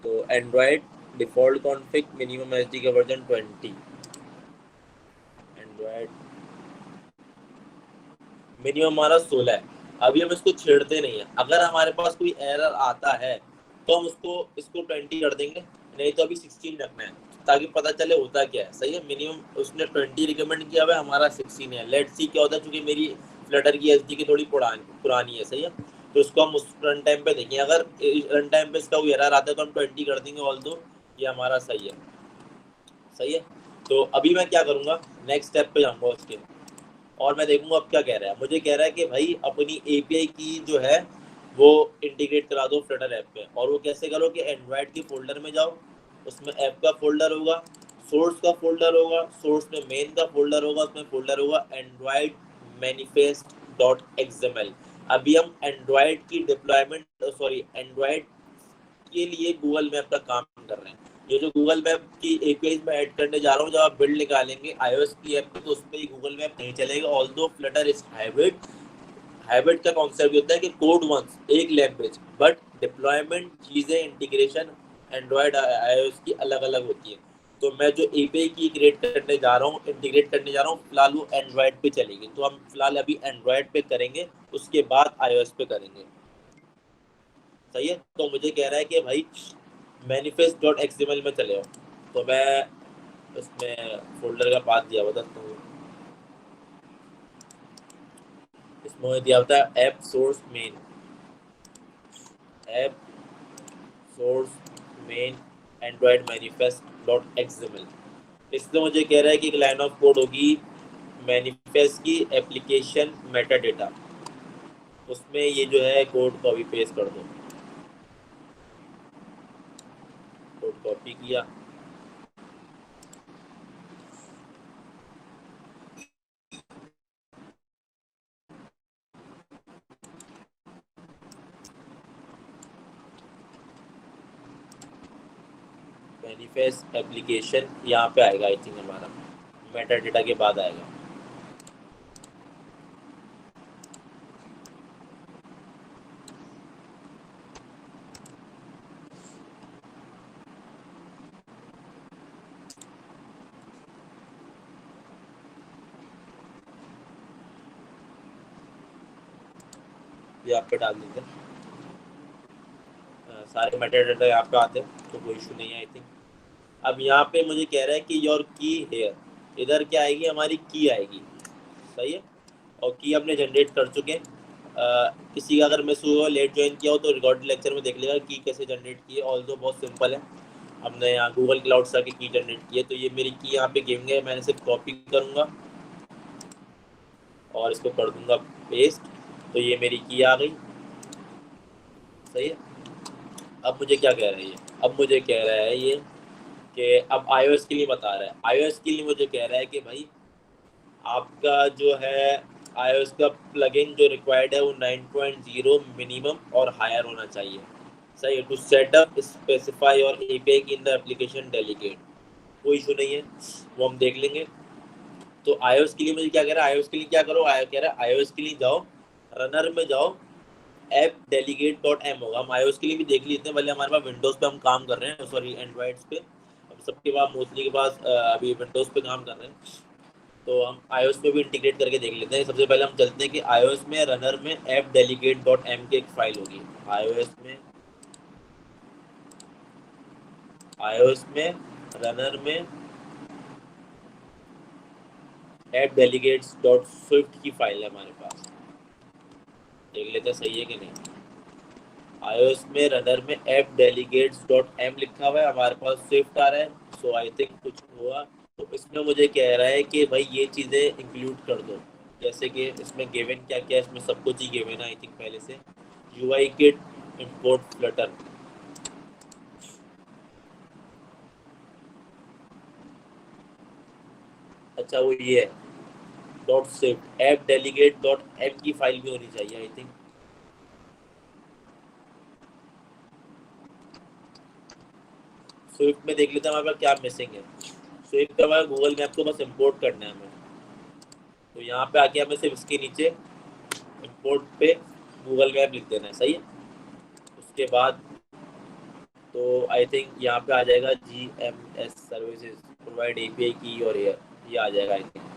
तो Android default config minimum SD का वर्जन 20। एंड्रॉयड मिनिमम हमारा 16 है। अभी हम इसको छेड़ते नहीं है। अगर हमारे पास कोई एरर आता है तो हम इसको 20 कर देंगे, नहीं तो अभी 16 रखना है ताकि पता चले होता क्या है। सही है, मिनिमम उसने 20 रिकमेंड किया हुआ है, हमारा 16 है। लेट्स सी क्या होता है, क्योंकि मेरी फ्लटर की एसडी की थोड़ी पुरानी है। सही है, तो इसको हम उस रन टाइम पे देखें। अगर रन टाइम पे इसका कोई एरर आता है तो हम 20 कर देंगे, ऑल दो ये हमारा सही है। सही है, तो अभी मैं क्या करूँगा, नेक्स्ट स्टेप पे जाऊँगा उसके, और मैं देखूंगा अब क्या कह रहा है। मुझे कह रहा है कि भाई अपनी एपीआई की जो है वो इंटीग्रेट करा दो फ्लटर ऐप पे। और वो कैसे करो कि एंड्रॉयड के फोल्डर में जाओ, उसमें ऐप का फोल्डर होगा, सोर्स का फोल्डर होगा, सोर्स में मेन का फोल्डर होगा, उसमें फोल्डर होगा एंड्रॉयड मैनिफेस्ट डॉट एक्सएमएल। अभी हम एंड्रॉयड की डिप्लॉयमेंट, सॉरी एंड्रॉयड के लिए गूगल मैप का काम कर रहे हैं। ये जो गूगल मैप की एपीआई में ऐड करने जा रहा हूँ, जब आप बिल्ड निकालेंगे आईओएस की ऐप तो उस पर ही गूगल मैप नहीं चलेगा। Although Flutter is hybrid. Hybrid का कॉन्सेप्ट होता है कि कोड वंस एक लैंग्वेज, बट डिप्लॉयमेंट चीजें इंटीग्रेशन एंड्रॉयड आईओएस की अलग अलग होती है। तो मैं जो एपीआई की क्रिएट करने जा रहा हूँ, इंटीग्रेट करने जा रहा हूँ, फिलहाल वो एंड्रॉयड पे चलेगी। तो हम फिलहाल अभी एंड्रॉयड पे करेंगे, उसके बाद आईओएस पे करेंगे। सही है, तो मुझे कह रहा है कि भाई मैनिफेस्ट डॉट एक्सएमएल में चले हो, तो मैं उसमें फोल्डर का पाथ दिया हुआ था, तो इसमें दिया होता है app source main, app source main Android manifest dot XML. इसमें मुझे कह रहा है कि एक लाइन ऑफ कोड होगी मैनिफेस्ट की एप्लीकेशन मेटा डेटा, उसमें ये जो है कोड कॉपी पेस्ट कर दो। कोड कॉपी किया, मैनिफेस्ट एप्लीकेशन यहाँ पे आएगा, आई थिंक हमारा मेटा डेटा के बाद आएगा। ये आप पे डाल देते हैं, सारे मेटाडेटा यहाँ पे आते हैं, तो कोई इशू नहीं है आई थिंक। अब यहाँ पे मुझे कह रहा है कि योर की हेयर, इधर क्या आएगी, हमारी की आएगी। सही है, और की हमने जनरेट कर चुके हैं। किसी का अगर मैं सुबह लेट ज्वाइन किया हो तो रिकॉर्ड लेक्चर में देख लेगा की कैसे जनरेट की है। ऑल्दो बहुत सिंपल है, हमने यहाँ गूगल क्लाउड से आके की जनरेट की है। तो ये मेरी की यहाँ पे गिविंग है, मैंने सिर्फ कॉपी करूँगा और इसको कर दूंगा पेस्ट, तो ये मेरी की आ गई। सही है, अब मुझे क्या कह रहा है ये, अब मुझे कह रहा है ये कि अब iOS के लिए बता रहा है। iOS के लिए मुझे कह रहा है कि भाई आपका जो है iOS का प्लगइन जो रिक्वायर्ड है वो 9.0 मिनिमम और हायर होना चाहिए। सही है, टू सेट अप स्पेसिफाई और API in the application delegate, कोई इशू नहीं है, वो हम देख लेंगे। तो iOS के लिए मुझे क्या कह रहा है, iOS के लिए क्या करो, कह रहा है iOS के लिए जाओ, रनर में जाओ, ऐप डेलीगेट डॉट एम होगा। हम iOS के लिए भी देख लेते हैं, भले हमारे पास विंडोज़ पे हम काम कर रहे हैं, सॉरी एंड्रॉइड्स पे, हम सबके पास मोस्टली के पास अभी विंडोज़ पे काम कर रहे हैं, तो हम iOS पे भी इंटीग्रेट करके देख लेते हैं। सबसे पहले हम चलते हैं कि iOS में रनर में ऐप डेलीगेट डॉट एम की एक फाइल होगी। iOS में रनर में ऐप डेलीगेट्स डॉट स्विफ्ट की फाइल है हमारे पास, देख लेते हैं सही है कि नहीं। iOS में रनर में ऐप डेलीगेट्स डॉट एम लिखा हुआ है, हमारे पास स्विफ्ट आ रहा है, सो आई थिंक कुछ हुआ। तो इसमें मुझे कह रहा है कि भाई ये चीज़ें इंक्लूड कर दो, जैसे कि इसमें गिवन क्या क्या है, इसमें सब कुछ ही गिवन है आई थिंक पहले से। यूआई किट इंपोर्ट फ्लटर, अच्छा वो ये है dot swift, app delegate dot m की फाइल भी होनी चाहिए आई थिंक। स्विफ्ट में देख लेते हैं हमारे पास क्या मिसिंग है। स्विफ्ट का हमारा गूगल मैप को बस इंपोर्ट करना है हमें, तो यहाँ पे आके हमें सिर्फ इसके नीचे इंपोर्ट पे गूगल मैप लिख देना है। सही है, उसके बाद तो आई थिंक यहाँ पे आ जाएगा GMS सर्विसेज प्रोवाइड एपीआई की, और ये आ जाएगा आई थिंक।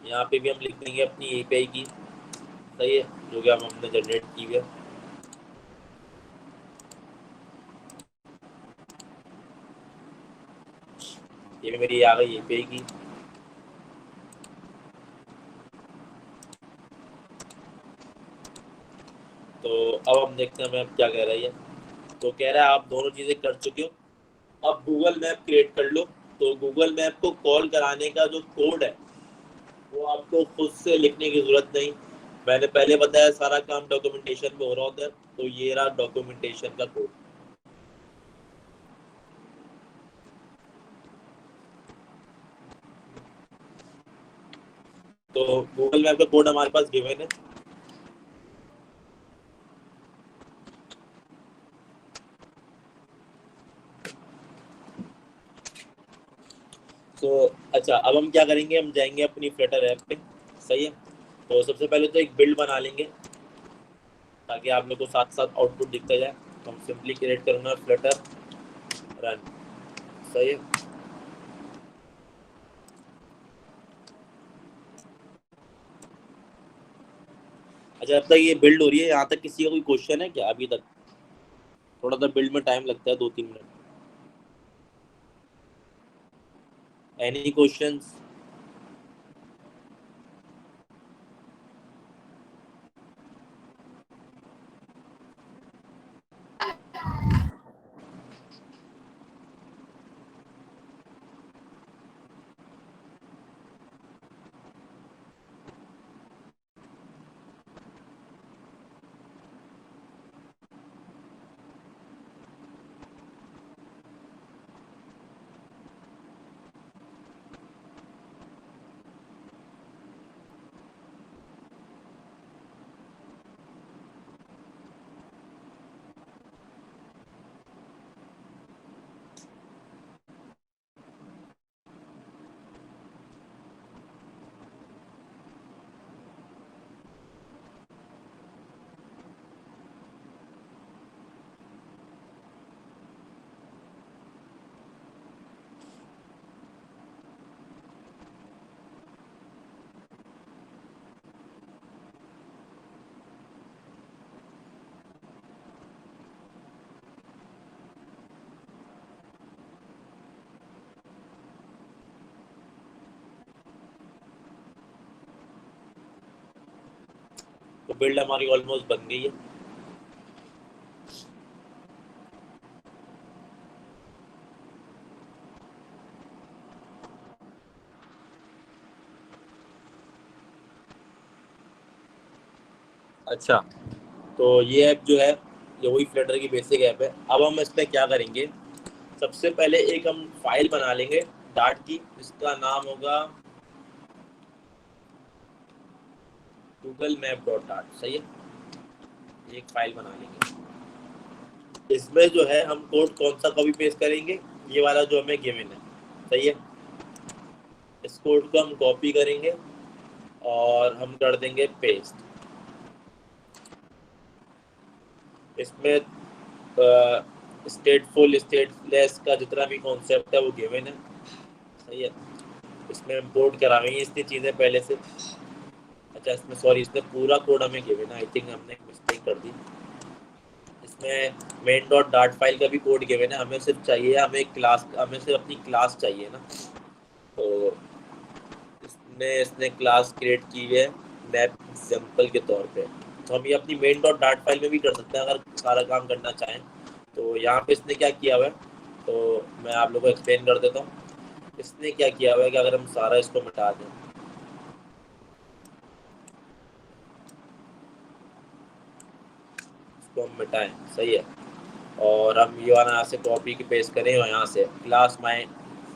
यहाँ पे भी हम लिख देंगे अपनी एपीआई की, सही है, जो कि हमने जनरेट की है। ये भी मेरी आ गई एपीआई की। तो अब हम देखते हैं हमें क्या कह रहा है ये। तो कह रहा है आप दोनों चीजें कर चुके हो, अब गूगल मैप क्रिएट कर लो। तो गूगल मैप को कॉल कराने का जो कोड है वो आपको खुद से लिखने की जरूरत नहीं। मैंने पहले बताया सारा काम डॉक्यूमेंटेशन में हो रहा होता है, तो ये रहा डॉक्यूमेंटेशन का कोड। तो गूगल मैप का कोड हमारे पास गिवन है। तो अच्छा, अब हम क्या करेंगे, हम जाएंगे अपनी फ्लटर ऐप पे, सही है। तो सबसे पहले तो एक बिल्ड बना लेंगे ताकि आप लोग को साथ साथ आउटपुट दिखता जाए। तो हम सिंपली क्रिएट करूंगा फ्लटर रन, सही है। अच्छा, अब तक ये बिल्ड हो रही है, यहाँ तक किसी का कोई क्वेश्चन है क्या अभी तक? थोड़ा सा बिल्ड में टाइम लगता है, 2-3 मिनट। Any questions? तो बिल्ड हमारी ऑलमोस्ट बन गई है। अच्छा, तो ये ऐप जो है ये वही फ्लटर की बेसिक ऐप है। अब हम इस पर क्या करेंगे, सबसे पहले एक हम फाइल बना लेंगे डार्ट की, जिसका नाम होगा गूगल मैप डॉट डार्ट, सही है। एक फाइल बना लेंगे, इसमें जो है हम कोड कौन सा कॉपी पेस्ट करेंगे, ये वाला जो हमें गिवन है, सही है। इस कोड को हम कॉपी करेंगे और हम कर देंगे पेस्ट। इसमें स्टेटफुल स्टेटलेस का जितना भी कॉन्सेप्ट है वो गिवन है, सही है। इसमें इम्पोर्ट कराएंगे इतनी चीज़ें पहले से। अच्छा, इसमें सॉरी, इसमें पूरा कोड हमें गिवन है, आई थिंक हमने एक मिस्टेक कर दी। इसमें मेन डॉट डार्ट फाइल का भी कोड गिवन है, हमें सिर्फ चाहिए, हमें क्लास, हमें सिर्फ अपनी क्लास चाहिए ना। तो इसने क्लास क्रिएट की है मैप एग्जाम्पल के तौर पे। तो हम ये अपनी मेन डॉट डार्ट फाइल में भी कर सकते हैं अगर सारा काम करना चाहें। तो यहाँ पे इसने क्या किया हुआ है, तो मैं आप लोगों को एक्सप्लेन कर देता हूँ। इसने क्या किया हुआ है कि अगर हम सारा इसको मिटा दें, इसको हम मिटाएं, सही है, और हम ये वाला यहाँ से कॉपी की पेस्ट करें और यहाँ से क्लास माई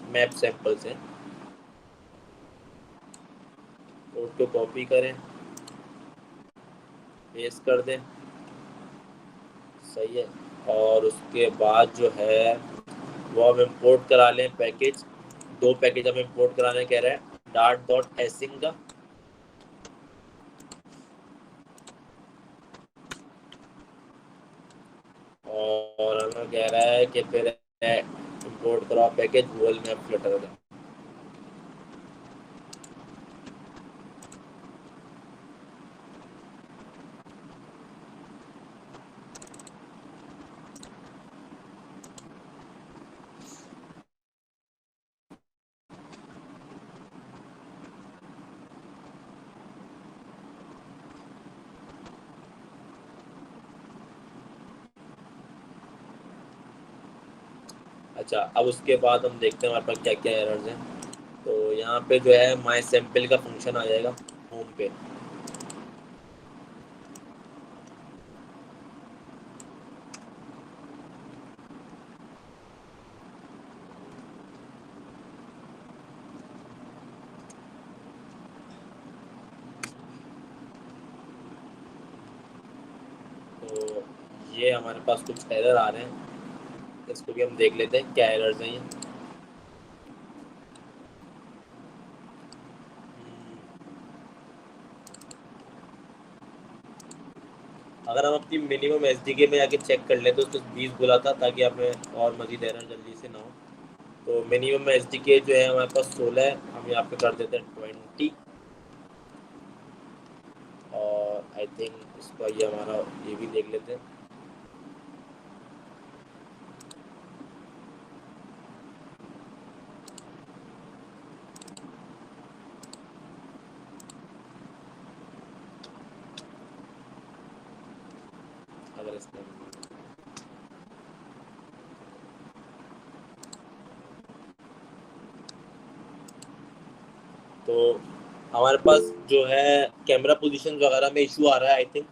मैप सैंपल से कोड को कॉपी करें, पेस्ट कर दें, सही है। और उसके बाद जो है वो हम इंपोर्ट करा लें पैकेज। 2 पैकेज हमें इंपोर्ट कराने कह रहे हैं, डार्ट डॉट एसिंग का, और हमें कह रहा है कि फिर इंपोर्ट कराओ पैकेज गूगल मैप फ्लटर का। अच्छा, अब उसके बाद हम देखते हैं हमारे पास क्या क्या एरर्स हैं। तो यहाँ पे जो है माई सैम्पल का फंक्शन आ जाएगा होम पे। तो ये हमारे पास कुछ एरर आ रहे हैं, इसको भी हम देख लेते हैं क्या एरर्स हैं ये। अगर हम अपनी मिनिमम एस डी के में जाके चेक कर लें तो उसको 20 बोला था, ताकि हमें और मजीद एरर जल्दी से ना हो। तो मिनिमम एस डी के जो है हमारे पास 16 है, हम यहाँ पे कर देते हैं 20। और आई थिंक इसका ये हमारा ये भी देख लेते हैं। अगर इसमें तो हमारे पास जो है कैमरा पोजीशन वगैरह में इशू आ रहा है आई थिंक,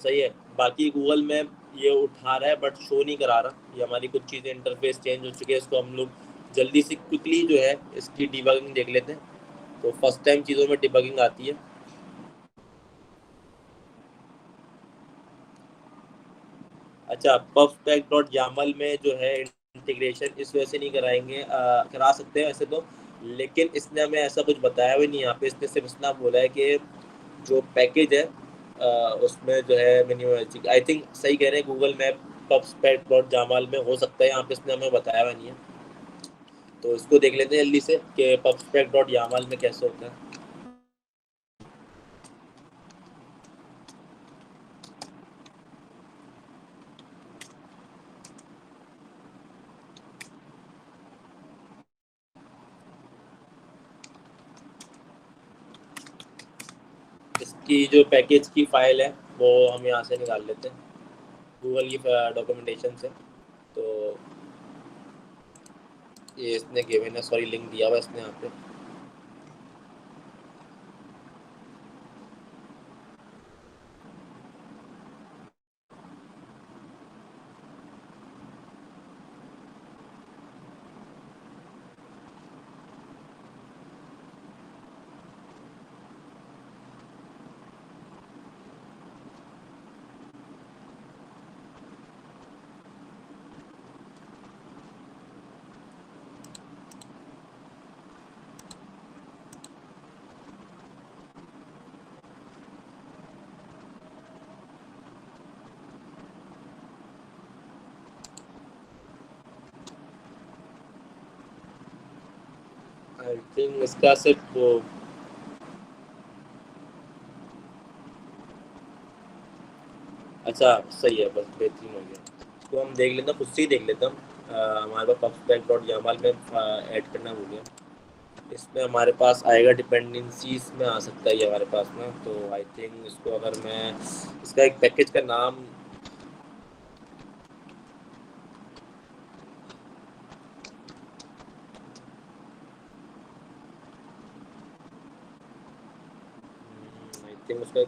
सही है। बाकी गूगल मैप ये उठा रहा है बट शो नहीं करा रहा। ये हमारी कुछ चीज़ें इंटरफेस चेंज हो चुकी है, इसको हम लोग जल्दी से क्विकली जो है इसकी डिबगिंग देख लेते हैं। तो फर्स्ट टाइम चीज़ों में डिबगिंग आती है। अच्छा, पफपैक डॉट यामल में जो है इंटीग्रेशन इस वजह से नहीं कराएंगे, करा सकते हैं वैसे तो, लेकिन इसने हमें ऐसा कुछ बताया भी नहीं यहाँ पे। इसने सिर्फ इतना बोला है कि जो पैकेज है उसमें जो है मिनिमम, आई थिंक सही कह रहे हैं गूगल मैप पफपैक डॉट यामल में हो सकता है, यहाँ पे इसने हमें बताया हुआ नहीं है। तो इसको देख लेते हैं जल्दी से कि पफपैक डॉट यामल में कैसे होता है। इसकी जो पैकेज की फाइल है वो हम यहाँ से निकाल लेते हैं गूगल की डॉक्यूमेंटेशन से। तो ये इसने गिवन है, सॉरी लिंक दिया हुआ है इसने यहाँ पे। आई थिंक इसका सिर्फ वो, अच्छा सही है, बस बेहतरीन हो गया। तो हम देख लेते हैं, खुद से ही देख लेते हैं हम। हमारे पास पबस्पैक डॉट यामाल में ऐड करना भूल गया। इसमें हमारे पास आएगा डिपेंडेंसीज में आ सकता है ये हमारे पास में। तो आई थिंक इसको अगर मैं इसका एक पैकेज का नाम, आई थिंक उसका एक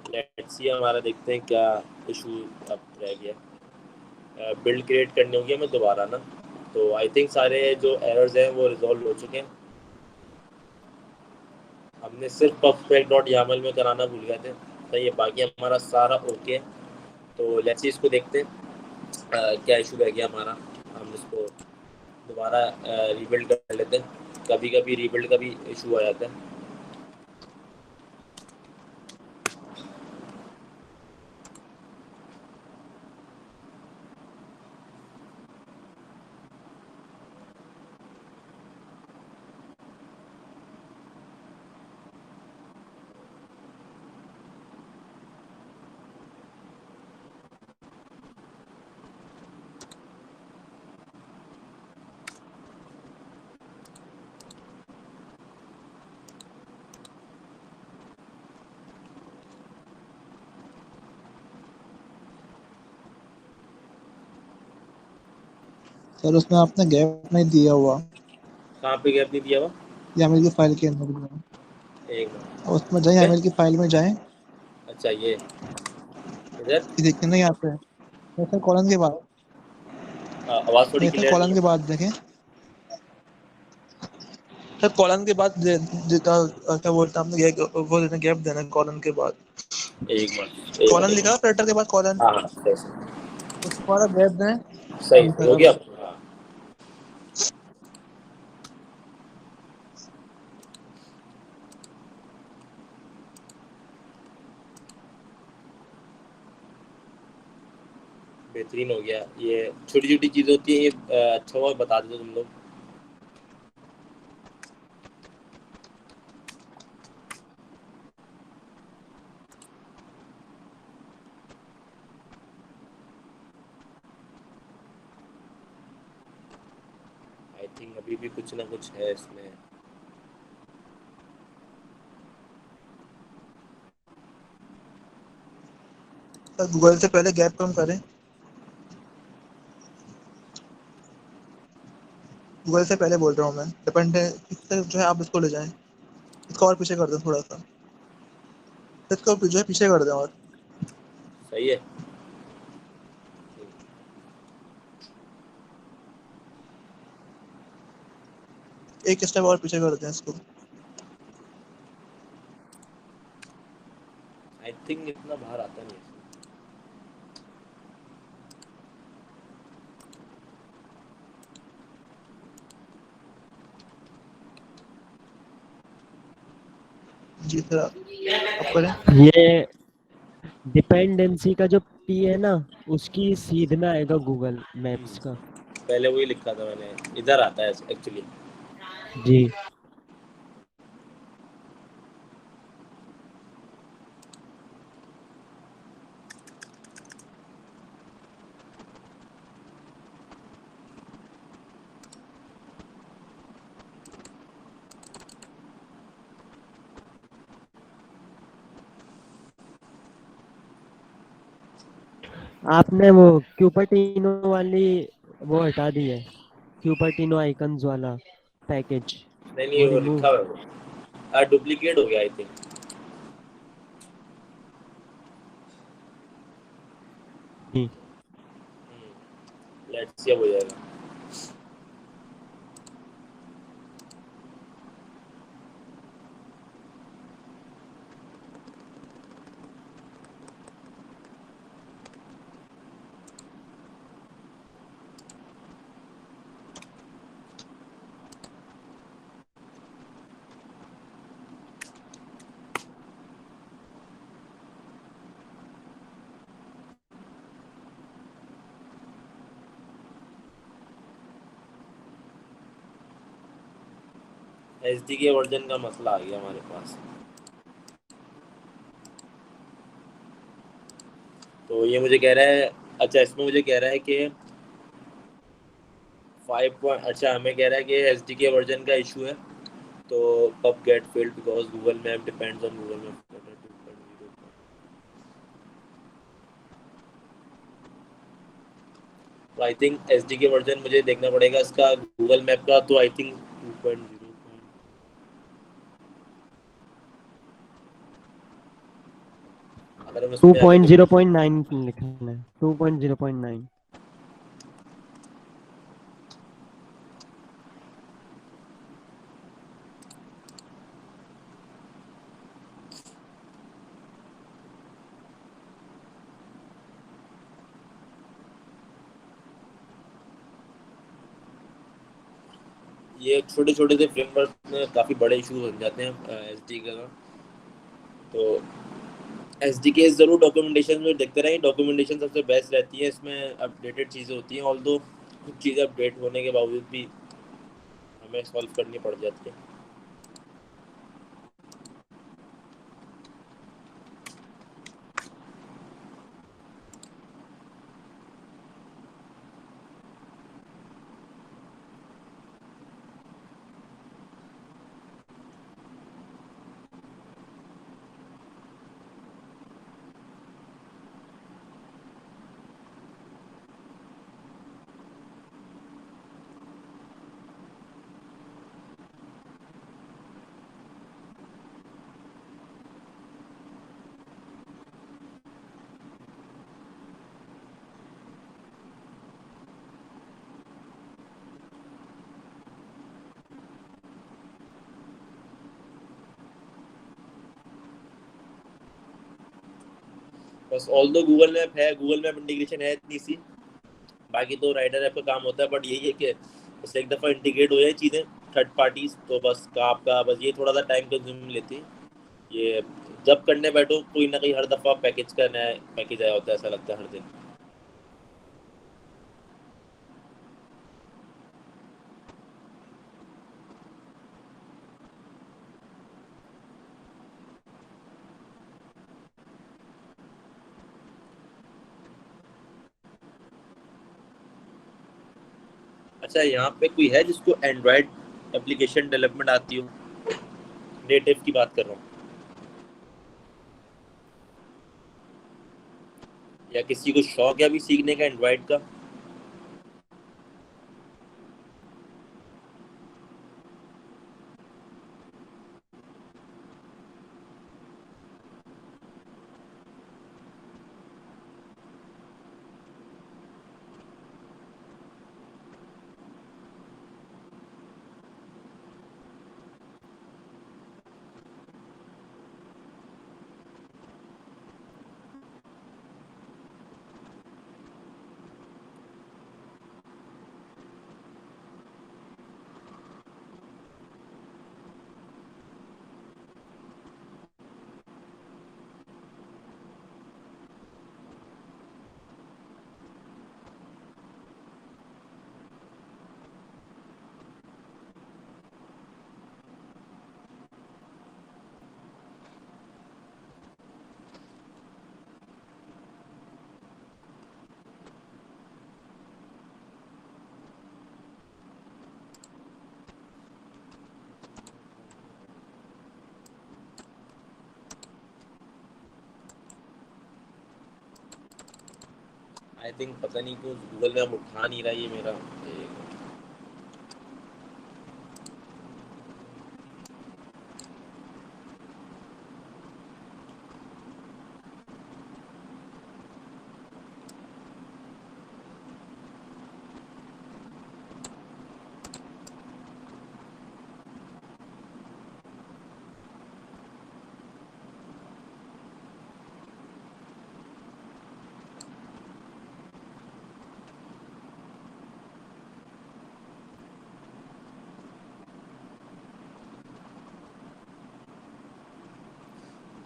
लेट्स सी हमारा, देखते हैं क्या इशू अब रह गया। बिल्ड क्रिएट करनी होगी हमें दोबारा ना। तो आई थिंक सारे जो एरर्स हैं वो रिजॉल्व हो चुके हैं। हमने सिर्फ परफेक्ट डॉट यामल में कराना भूल गए थे। सही है, बाकी हमारा सारा ओके है। तो लेट्स सी इसको देखते हैं क्या इशू रह गया हमारा। हम इसको दोबारा रीबिल्ड कर लेते हैं। कभी कभी रीबिल्ड का भी इशू आ जाता है। सर उसमें आपने गैप नहीं दिया हुआ। कहाँ पे गैप नहीं दिया हुआ? यामिल की फाइल के अंदर में। एक मिनट। अब उसमें जाए, यामिल की फाइल में जाएं। अच्छा ये इधर ये देखने नहीं आते हैं। नहीं सर, कॉलन के बाद। आवाज़ थोड़ी नहीं सर, क्लियर नहीं कॉलन के है। बाद देखें। सर कॉलन के बाद क्या बोलते हैं आपने, वो देना, गैप देना कॉलन के बाद। एक मिनट, एक कॉलन लिखा मिनट। है फिल्टर के बाद कॉलन। हाँ हाँ, सही उसके बाद गैप दें। हाँ सही जी सही सर, हो अब गया। हाँ, बेहतरीन हो गया। ये छोटी छोटी चीज़ होती है, ये अच्छा हुआ बता दो तुम लोग। आई थिंक अभी भी कुछ ना कुछ है इसमें। सर गूगल से पहले गैप कम करें। गूगल से पहले बोल रहा हूँ मैं, डिपेंड है इससे जो है, आप इसको ले जाएं। इसको और पीछे कर दें थोड़ा सा। इसको जो है पीछे कर दें और सही है। एक स्टेप और पीछे कर दें इसको। आई थिंक इतना बाहर आता नहीं है। जी सर, आप करें। ये डिपेंडेंसी का जो पी है ना, उसकी सीध में आएगा गूगल मैप्स का। पहले वही लिखा था मैंने, इधर आता है एक्चुअली। जी। आपने वो क्यूपर्टिनो वाली वो हटा दी है, क्यूपर्टिनो आइकन्स वाला पैकेज, नहीं नहीं, वो वो रिमूव। लिखा हुआ है वो डुप्लीकेट हो गया I think. Ji. Let's see अब हो जाएगा। एचडी के वर्जन का मसला आ गया हमारे पास। तो ये मुझे कह रहा है, अच्छा इसमें मुझे कह रहा है कि 5 पॉइंट, अच्छा हमें कह रहा है कि एचडी के वर्जन का इशू है। तो pub get failed because Google map depends on Google map. तो आई थिंक एचडी के वर्जन मुझे देखना पड़ेगा इसका गूगल मैप का। तो आई थिंक 2.0, अगर हम इसमें आगे तो 2.0.9 लिखना है, 2.0.9। ये छोटे छोटे से फ्रेमवर्क में काफ़ी बड़े इशू बन जाते हैं एस डी का। तो एस डी के ज़रूर डॉक्यूमेंटेशन में देखते रहें, डॉक्यूमेंटेशन सबसे बेस्ट रहती है, इसमें अपडेटेड चीज़ें होती हैं, ऑल दो कुछ चीज़ें अपडेट होने के बावजूद भी हमें सॉल्व करनी पड़ जाती है। बस ऑल दो गूगल मैप है, गूगल मैप इंटीग्रेशन है इतनी सी, बाकी तो राइडर ऐप का काम होता है, बट यही है कि बस एक दफ़ा इंटीग्रेट हो जाए चीज़ें थर्ड पार्टीज, तो बस का आपका बस ये थोड़ा सा टाइम कंज्यूम लेती है। ये जब करने बैठो कोई ना कोई हर दफ़ा पैकेज का नया पैकेज आया होता है, ऐसा लगता है हर दिन। अच्छा, यहाँ पे कोई है जिसको एंड्रॉयड एप्लीकेशन डेवलपमेंट आती हो? नेटिव की बात कर रहा हूँ, या किसी को शौक है अभी सीखने का एंड्रॉयड का? आई थिंक पता नहीं क्यों गूगल मैप उठा नहीं रहा ये मेरा।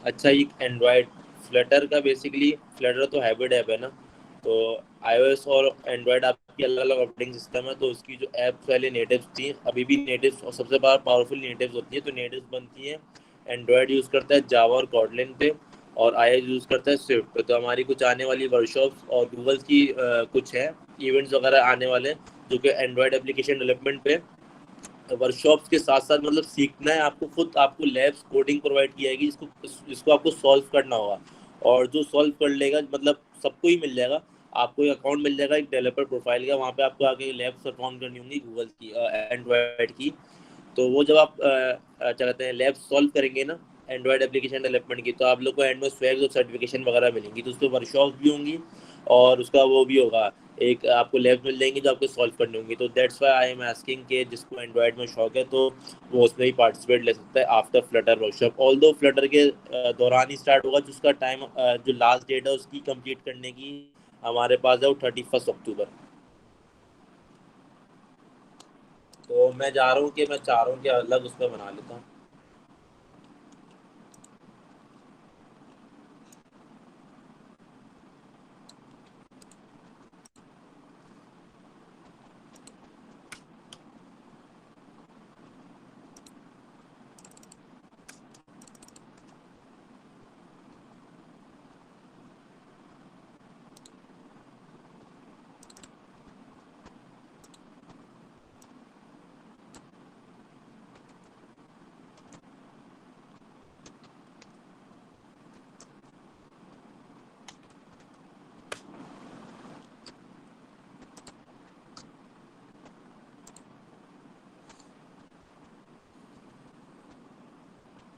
अच्छा, ये एंड्रॉयड फ्लटर का बेसिकली, फ्लटर तो हाइब्रिड ऐप है ना, तो आईओएस और एंड्रॉयड आपकी अलग अलग ऑपरेटिंग सिस्टम है, तो उसकी जो ऐप्स पहले नेटिव्स थी, अभी भी नेटिव्स और सबसे पावरफुल नेटिव्स होती है, तो नेटिव्स बनती है। एंड्रॉयड यूज़ करता है जावा और कॉटलिन पे, और आईओएस यूज़ करता है स्विफ्ट पे। तो हमारी कुछ आने वाली वर्कशॉप्स और गूगल की कुछ है इवेंट्स वगैरह आने वाले हैं, जो कि एंड्रॉयड एप्लीकेशन डेवलपमेंट पे वर्कशॉप्स के साथ साथ, मतलब सीखना है आपको, खुद आपको लैब्स कोडिंग प्रोवाइड की जाएगी, जिसको आपको सॉल्व करना होगा, और जो सॉल्व कर लेगा मतलब सबको ही मिल जाएगा। आपको एक अकाउंट मिल जाएगा एक डेवलपर प्रोफाइल का, वहाँ पे आपको आगे लैब्स परफॉर्म करनी होंगी गूगल की एंड्रॉयड की। तो वो जब आप क्या कहते हैं लैब सॉल्व करेंगे ना एंड्रॉयड एप्लीकेशन डेवलपमेंट की, तो आप लोग को एंड में स्वैग और सर्टिफिकेशन वगैरह मिलेंगी, तो उस पर वर्कशॉप भी होंगी, और उसका वो भी होगा, एक आपको लैब मिल जाएंगी जो आपको सॉल्व करनी होंगी। तो that's why I am asking के जिसको एंड्रॉयड में शौक है तो वो उसमें ही पार्टिसिपेट ले सकता है आफ्टर फ्लटर वर्कशॉप। ऑल दो फ्लटर के दौरान ही स्टार्ट होगा, जिसका टाइम जो लास्ट डेट है उसकी कंप्लीट करने की हमारे पास है वो 31 अक्टूबर। तो मैं जा रहा हूँ कि मैं चाह रहा हूँ कि अलग उसमें बना लेता हूँ।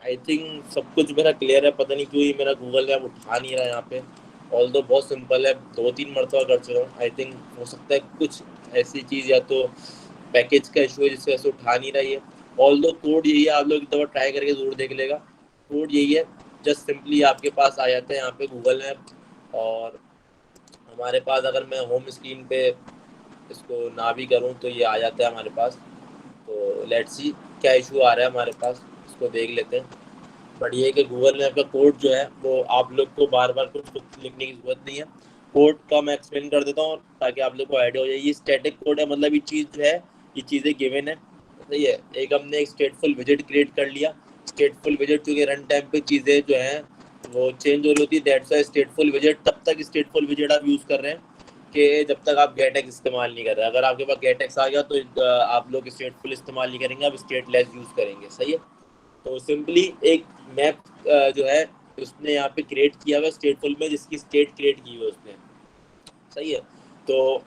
आई थिंक सब कुछ मेरा क्लियर है, पता नहीं क्यों ही मेरा गूगल मैप उठा नहीं रहा यहाँ पे। ऑल दो बहुत सिंपल है, 2-3 मरतबा कर चुका हूँ। आई थिंक हो सकता है कुछ ऐसी चीज़ या तो पैकेज का इशू है जिससे ऐसे उठा नहीं रहा है। ऑल दो कोड यही है, आप लोग एक दफ़ा ट्राई करके ज़रूर देख लेगा। कोड यही है, जस्ट सिंपली आपके पास आ जाता है यहाँ पे गूगल मैप। और हमारे पास अगर मैं होम स्क्रीन पे इसको ना भी करूँ तो ये आ जाता है हमारे पास। तो लेट्स सी क्या इशू आ रहा है हमारे पास, इसको देख लेते हैं। बट ये है कि गूगल मैप का कोड जो है वो आप लोग को बार बार कुछ लिखने की जरूरत नहीं है। कोड का मैं एक्सप्लेन कर देता हूँ ताकि आप लोग को आइडिया हो जाए। ये स्टैटिक कोड है, मतलब ये चीज़ जो है, ये चीज़ें गिवन है, सही है। एक हमने एक स्टेटफुल विजेट क्रिएट कर लिया। स्टेटफुल विजेट चूँकि रन टाइम पे चीज़ें जो हैं वो चेंज हो रही होती है, दैट्स वाई स्टेटफुल विजेट। तब तक स्टेटफुल विजेट आप यूज़ कर रहे हैं कि जब तक आप गेट एक्स इस्तेमाल नहीं कर रहे। अगर आपके पास गेट एक्स आ गया तो आप लोग स्टेटफुल इस्तेमाल नहीं करेंगे, आप स्टेटलेस यूज़ करेंगे, सही है। तो सिंपली एक मैप जो है उसने यहाँ पे क्रिएट किया हुआ स्टेटफुल में, जिसकी स्टेट क्रिएट की हुई है उसने, सही है। तो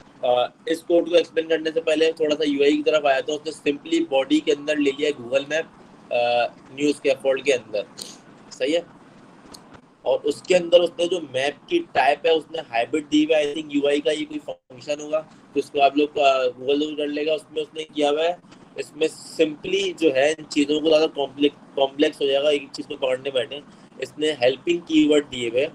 इस कोड को एक्सप्लेन करने से पहले थोड़ा सा यूआई की तरफ आया, तो उसने सिंपली बॉडी के अंदर ले लिया गूगल मैप न्यू स्कैफोल्ड के अंदर, सही है। और उसके अंदर उसने जो मैप की टाइप है उसने हाइब्रिड दी हुआ है। आई थिंक यूआई का ये कोई फंक्शन होगा तो उसको आप लोग गूगल कर लेगा। उसमें उसने किया हुआ है, इसमें सिंपली जो है इन चीज़ों को ज़्यादा कॉम्प्लेक्स हो जाएगा एक चीज़ को पकड़ने बैठे। इसने हेल्पिंग कीवर्ड दिए हुए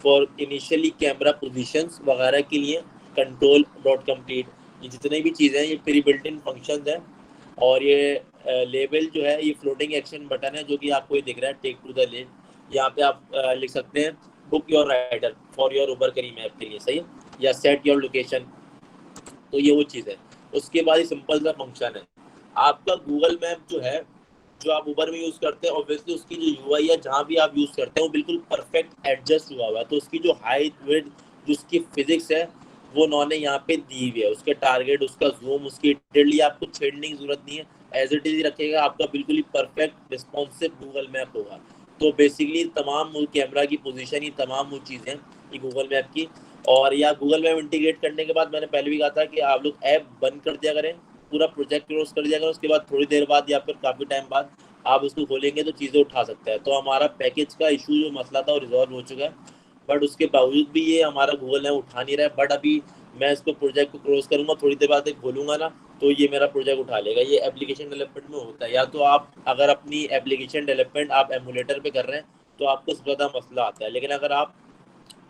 फॉर इनिशियली कैमरा पोजीशंस वगैरह के लिए, कंट्रोल डॉट कंप्लीट, ये जितने भी चीज़ें हैं ये प्री बिल्ट इन फंक्शन है। और ये लेबल जो है ये फ्लोटिंग एक्शन बटन है जो कि आपको ये दिख रहा है, टेक टू द लेफ्ट। यहाँ पे आप लिख सकते हैं book your rider for your Uber करी मैप के लिए, सही है, या सेट योर लोकेशन। तो ये वो चीज़ है। उसके बाद ही सिंपल सा फंक्शन है। आपका गूगल मैप जो है, जो आप उबर में यूज़ करते हैं, ऑब्वियसली उसकी जो यूआई है जहाँ भी आप यूज़ करते हैं वो बिल्कुल परफेक्ट एडजस्ट हुआ हुआ है। तो उसकी जो हाइट विड्थ, जो उसकी फिजिक्स है वो उन्होंने यहाँ पे दी हुई है। उसके टारगेट, उसका जूम, उसकी डिटेल आपको छेड़ने की जरूरत नहीं है। एज इट इज रखेगा, आपका बिल्कुल ही परफेक्ट रिस्पॉन्सिव गूगल मैप होगा। तो बेसिकली तमाम वो कैमरा की पोजीशन, ही तमाम वो चीज़ें ये गूगल मैप की। और या गूगल मैप इंटीग्रेट करने के बाद मैंने पहले भी कहा था कि आप लोग ऐप बंद कर दिया करें, पूरा प्रोजेक्ट क्लोज कर दिया करें। उसके बाद थोड़ी देर बाद या फिर काफ़ी टाइम बाद आप उसको खोलेंगे तो चीज़ें उठा सकते हैं। तो हमारा पैकेज का इशू जो मसला था वो रिजॉल्व हो चुका है। बट उसके बावजूद भी ये हमारा गूगल मैप उठा नहीं रहा है। बट अभी मैं इसको प्रोजेक्ट को क्लोज करूंगा, थोड़ी देर बाद एक खोलूंगा ना, तो ये मेरा प्रोजेक्ट उठा लेगा। ये एप्लीकेशन डेवलपमेंट में होता है। या तो आप अगर अपनी एप्लीकेशन डेवलपमेंट आप एमुलेटर पे कर रहे हैं तो आपको सबसे ज़्यादा मसला आता है। लेकिन अगर आप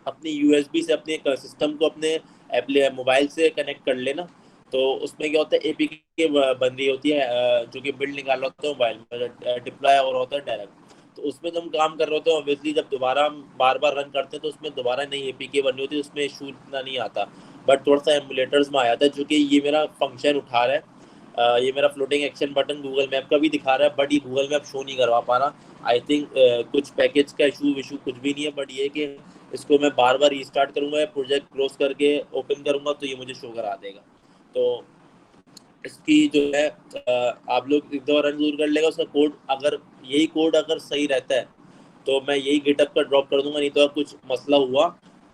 अपनी यूएसबी से अपने सिस्टम को अपने मोबाइल से कनेक्ट कर लेना, तो उसमें क्या होता है, एपीके बन रही होती है जो कि बिल्ड निकाल रहा होता है मोबाइल में, डिप्लॉय और होता है डायरेक्ट। तो उसमें जब हम काम कर रहे होते हैं, ऑब्वियसली जब दोबारा हम बार बार रन करते हैं तो उसमें दोबारा नई एपीके बन रही होती है, उसमें इशू इतना नहीं आता। बट थोड़ा सा एमुलेटर्स में आ जाता है, जो कि ये मेरा फंक्शन उठा रहा है। ये मेरा floating action button Google map का भी दिखा रहा है, बट ये गूगल मैप शो नहीं करवा पा रहा। आई थिंक कुछ पैकेज का इशू विशू कुछ भी नहीं है, बट ये कि इसको मैं बार बार रीस्टार्ट करूंगा या प्रोजेक्ट क्लोज करके ओपन करूंगा तो ये मुझे शो करा देगा। तो इसकी जो है आप लोग एक दो रन जरूर कर लेगा उसका कोड। अगर यही कोड अगर सही रहता है तो मैं यही गिटअप का ड्रॉप कर दूंगा, नहीं तो कुछ मसला हुआ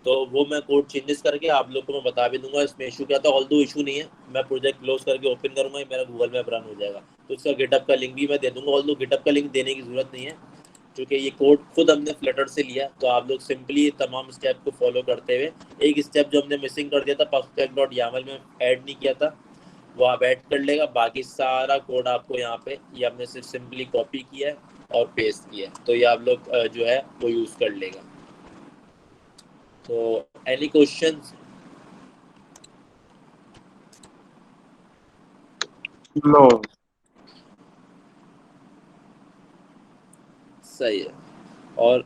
तो वो मैं कोड चेंजेस करके आप लोग को मैं बता भी दूंगा इसमें इशू क्या था। ऑल दो इशू नहीं है, मैं प्रोजेक्ट क्लोज करके ओपन करूंगा, मेरा गूगल मैप रन हो जाएगा। तो इसका गिटअप का लिंक भी मैं दे दूंगा। ऑल दो गिटअप का लिंक देने की जरूरत नहीं है क्योंकि ये कोड खुद हमने फ्लटर से लिया। तो आप लोग सिंपली तमाम स्टेप को फॉलो करते हुए, एक स्टेप जो हमने मिसिंग कर दिया था pubspec.yaml में ऐड नहीं किया था वो आप ऐड कर लेगा। बाकी सारा कोड आपको यहाँ पे ये हमने सिर्फ सिंपली कॉपी किया है और पेस्ट किया है, तो ये आप लोग जो है वो यूज़ कर लेगा। तो एनी क्वेश्चंस? नो। सही है। और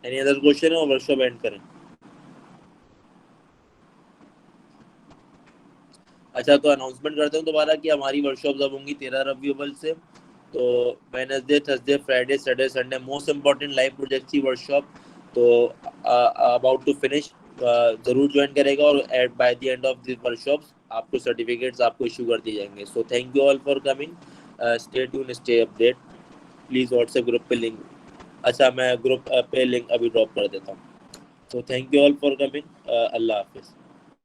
एनी अदर क्वेश्चन है और वर्कशॉप एंड करें? अच्छा, तो अनाउंसमेंट करते हूँ दोबारा कि हमारी वर्कशॉप अब होंगी 13 रविवार से। तो Wednesday, Thursday, Friday, Saturday, Sunday most important live project की वर्कशॉप। तो अबाउट टू फिनिश, जरूर ज्वाइन करेगा और at by the end of this workshop आपको सर्टिफिकेट्स आपको इशू कर दिए जाएंगे। So thank you all for coming, stay tune, stay update. Please WhatsApp group पे लिंक, अच्छा मैं ग्रुप पे लिंक अभी ड्रॉप कर देता हूँ। तो thank you all for coming, Allah Hafiz.